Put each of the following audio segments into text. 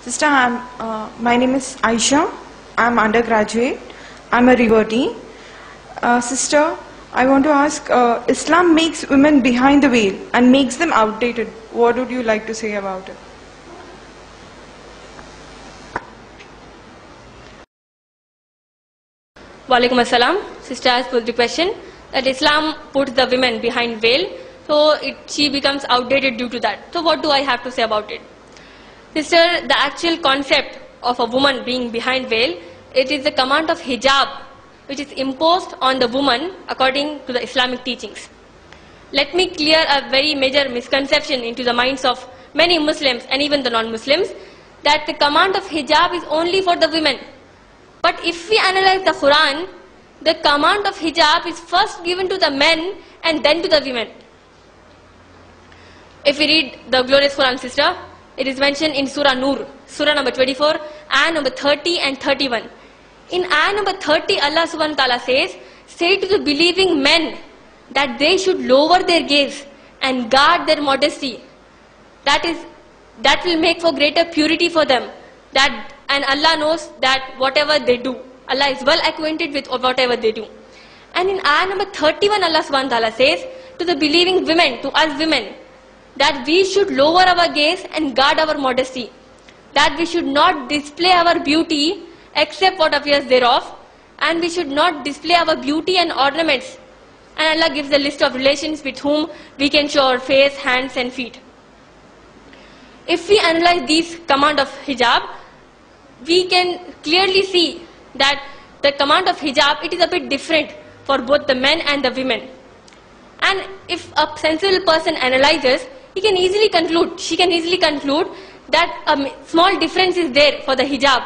Sister, my name is Aisha. I'm undergraduate. I'm a revotee. Sister, I want to ask, Islam makes women behind the veil and makes them outdated. What would you like to say about it? Walaikum assalam. Sister has put the question that Islam puts the women behind veil, so she becomes outdated due to that. So what do I have to say about it? Sister, the actual concept of a woman being behind veil, it is the command of hijab, which is imposed on the woman according to the Islamic teachings. Let me clear a very major misconception into the minds of many Muslims and even the non-Muslims, that the command of hijab is only for the women. But if we analyze the Quran, the command of hijab is first given to the men and then to the women. If we read the glorious Quran, sister, it is mentioned in Surah Nur, Surah number 24, ayah number 30 and 31. In ayah number 30, Allah subhanahu wa ta'ala says, say to the believing men that they should lower their gaze and guard their modesty. That will make for greater purity for them. And Allah knows that whatever they do, Allah is well acquainted with whatever they do. And in ayah number 31, Allah subhanahu wa ta'ala says to the believing women, to us women, that we should lower our gaze and guard our modesty. That we should not display our beauty except what appears thereof. And we should not display our beauty and ornaments. And Allah gives a list of relations with whom we can show our face, hands and feet. If we analyze these command of hijab, we can clearly see that the command of hijab, it is a bit different for both the men and the women. And if a sensible person analyzes, she can easily conclude that a small difference is there for the hijab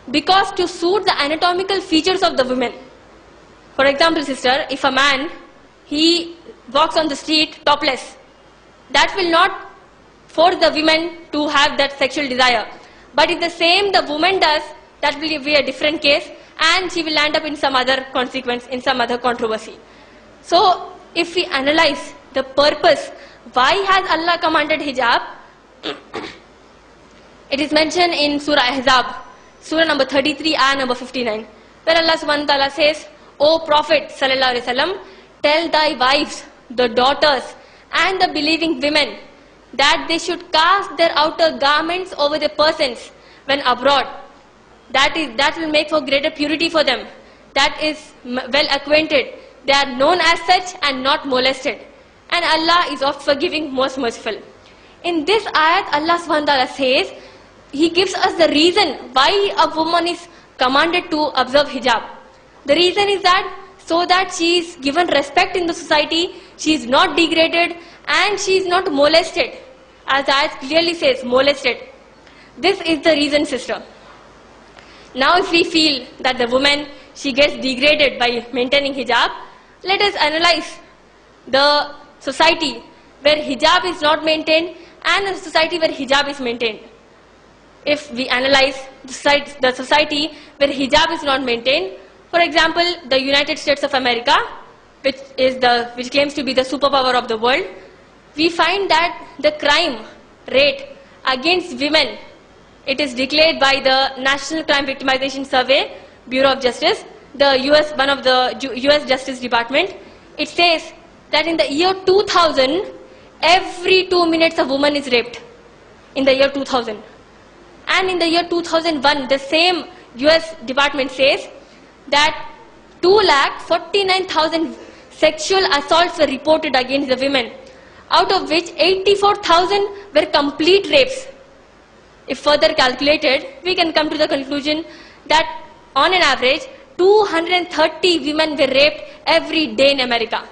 because to suit the anatomical features of the women. For example, sister, if a man, he walks on the street topless, that will not force the women to have that sexual desire. But if the same the woman does, that will be a different case and she will land up in some other consequence, in some other controversy. So, if we analyze the purpose, why has Allah commanded hijab? It is mentioned in Surah Ahzab, Surah number 33, ayah number 59, where Allah subhanahu wa ta'ala says, O Prophet sallallahu alaihi wasallam, tell thy wives, the daughters and the believing women that they should cast their outer garments over their persons when abroad. That will make for greater purity for them. That is well acquainted. They are known as such and not molested. And Allah is oft forgiving, most merciful. In this ayat, Allah subhanahu wa ta'ala says, He gives us the reason why a woman is commanded to observe hijab. The reason is that so that she is given respect in the society, she is not degraded and she is not molested. As the ayat clearly says, molested. This is the reason, sister. Now if we feel that the woman, she gets degraded by maintaining hijab, let us analyze the society where hijab is not maintained and a society where hijab is maintained. If we analyze the society where hijab is not maintained, for example, the United States of America, which claims to be the superpower of the world, we find that the crime rate against women, it is declared by the National Crime Victimization Survey, Bureau of Justice, one of the US Justice Department. It says that in the year 2000, every 2 minutes a woman is raped. In the year 2000. And in the year 2001, the same US department says that 2,49,000 sexual assaults were reported against the women, out of which 84,000 were complete rapes. If further calculated, we can come to the conclusion that on an average, 230 women were raped every day in America.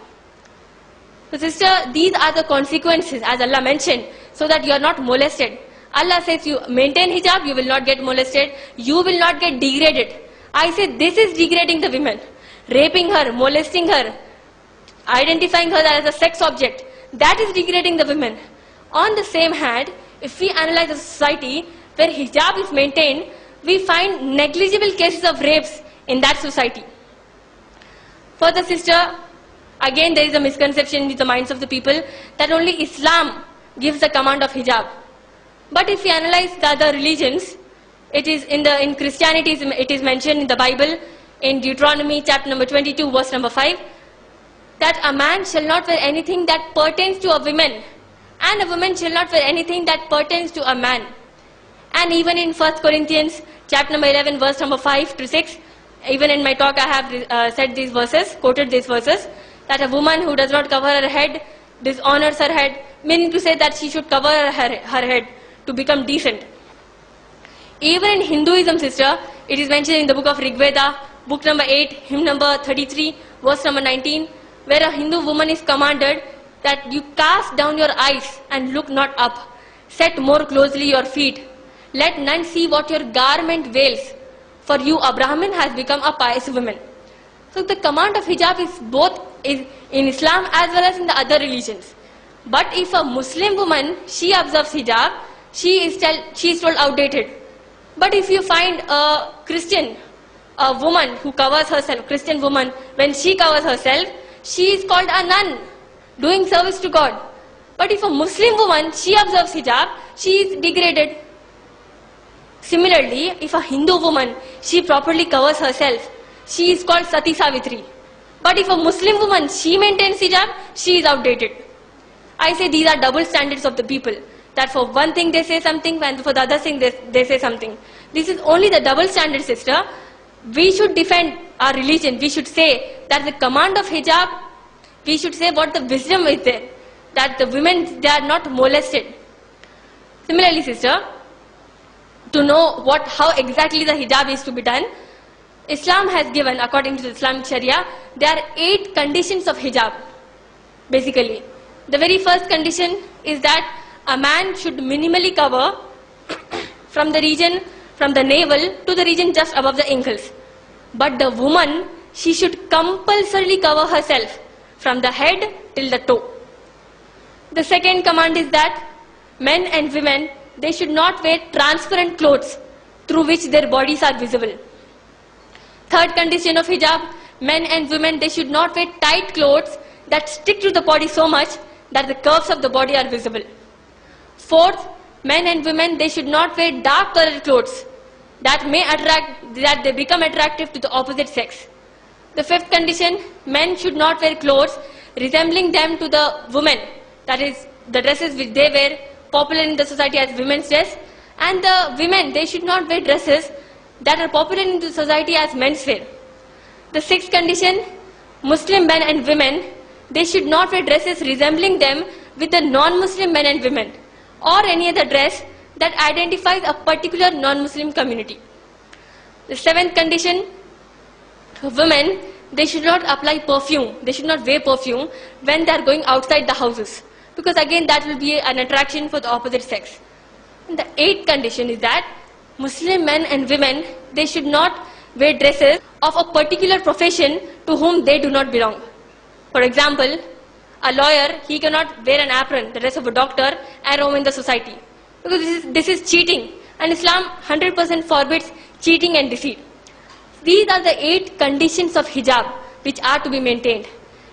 So sister, these are the consequences, as Allah mentioned, so that you are not molested. Allah says you maintain hijab, you will not get molested, you will not get degraded. I say this is degrading the women, raping her, molesting her, identifying her as a sex object. That is degrading the women. On the same hand, if we analyze a society where hijab is maintained, we find negligible cases of rapes in that society. Further, sister, again there is a misconception in the minds of the people that only Islam gives the command of hijab. But if we analyze the other religions, it is in Christianity, it is mentioned in the Bible, in Deuteronomy chapter number 22, verse number 5, that a man shall not wear anything that pertains to a woman, and a woman shall not wear anything that pertains to a man. And even in 1 Corinthians chapter number 11, verse number 5 to 6, even in my talk I have said these verses, quoted these verses, that a woman who does not cover her head dishonors her head, meaning to say that she should cover her head to become decent. Even in Hinduism, sister, it is mentioned in the book of Rig Veda, book number 8, hymn number 33, verse number 19, where a Hindu woman is commanded that you cast down your eyes and look not up, set more closely your feet, let none see what your garment veils, for you, a Brahmin, has become a pious woman. So the command of hijab is both in Islam as well as in the other religions. But if a Muslim woman, she observes hijab, she is told outdated. But if you find a Christian, a woman who covers herself, Christian woman, when she covers herself, she is called a nun, doing service to God. But if a Muslim woman, she observes hijab, she is degraded. Similarly, if a Hindu woman, she properly covers herself, she is called Sati Savitri. But if a Muslim woman, she maintains hijab, she is outdated. I say these are double standards of the people. That for one thing they say something, and for the other thing they say something. This is only the double standard, sister. We should defend our religion. We should say that the command of hijab, we should say what the wisdom is there. That the women, they are not molested. Similarly, sister, to know how exactly the hijab is to be done, Islam has given, according to the Islamic Sharia, there are 8 conditions of hijab, basically. The very first condition is that a man should minimally cover from the navel to the region just above the ankles. But the woman, she should compulsorily cover herself from the head till the toe. The second command is that men and women, they should not wear transparent clothes through which their bodies are visible. Third condition of hijab, men and women, they should not wear tight clothes that stick to the body so much that the curves of the body are visible. Fourth, men and women, they should not wear dark colored clothes that they become attractive to the opposite sex. The fifth condition, men should not wear clothes resembling them to the women, that is, the dresses which they wear, popular in the society as women's dress, and the women, they should not wear dresses that are popular in the society as men's wear. The sixth condition, Muslim men and women, they should not wear dresses resembling them with the non-Muslim men and women, or any other dress that identifies a particular non-Muslim community. The seventh condition, women, they should not apply perfume, they should not wear perfume when they are going outside the houses, because again that will be an attraction for the opposite sex. And the eighth condition is that Muslim men and women, they should not wear dresses of a particular profession to whom they do not belong. For example, a lawyer, he cannot wear an apron, the dress of a doctor, and roam in the society, because this is cheating, and Islam 100% forbids cheating and deceit. These are the 8 conditions of hijab which are to be maintained.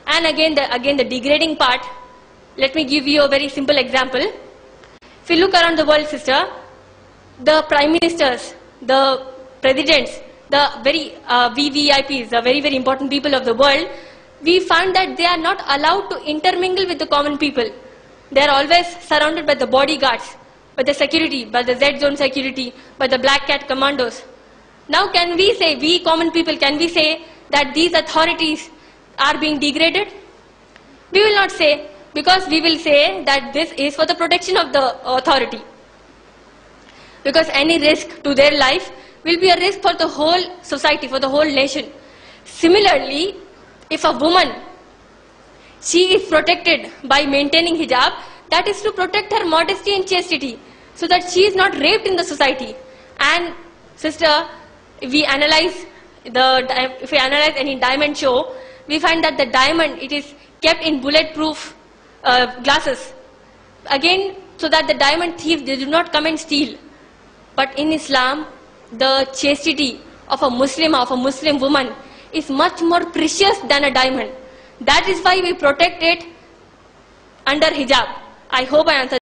And again the degrading part, let me give you a very simple example. If you look around the world, sister, the prime ministers, the presidents, the very VVIPs, the very, very important people of the world, we find that they are not allowed to intermingle with the common people. They are always surrounded by the bodyguards, by the security, by the Z-zone security, by the black cat commandos. Now can we say, we common people, can we say that these authorities are being degraded? We will not say, because we will say that this is for the protection of the authority. Because any risk to their life will be a risk for the whole society, for the whole nation. Similarly, if a woman, she is protected by maintaining hijab, that is to protect her modesty and chastity, so that she is not raped in the society. And sister, if we analyze any diamond show, we find that the diamond, it is kept in bulletproof glasses. Again, so that the diamond thieves, they do not come and steal. But in Islam, the chastity of a Muslim woman is much more precious than a diamond. That is why we protect it under hijab. I hope I answered.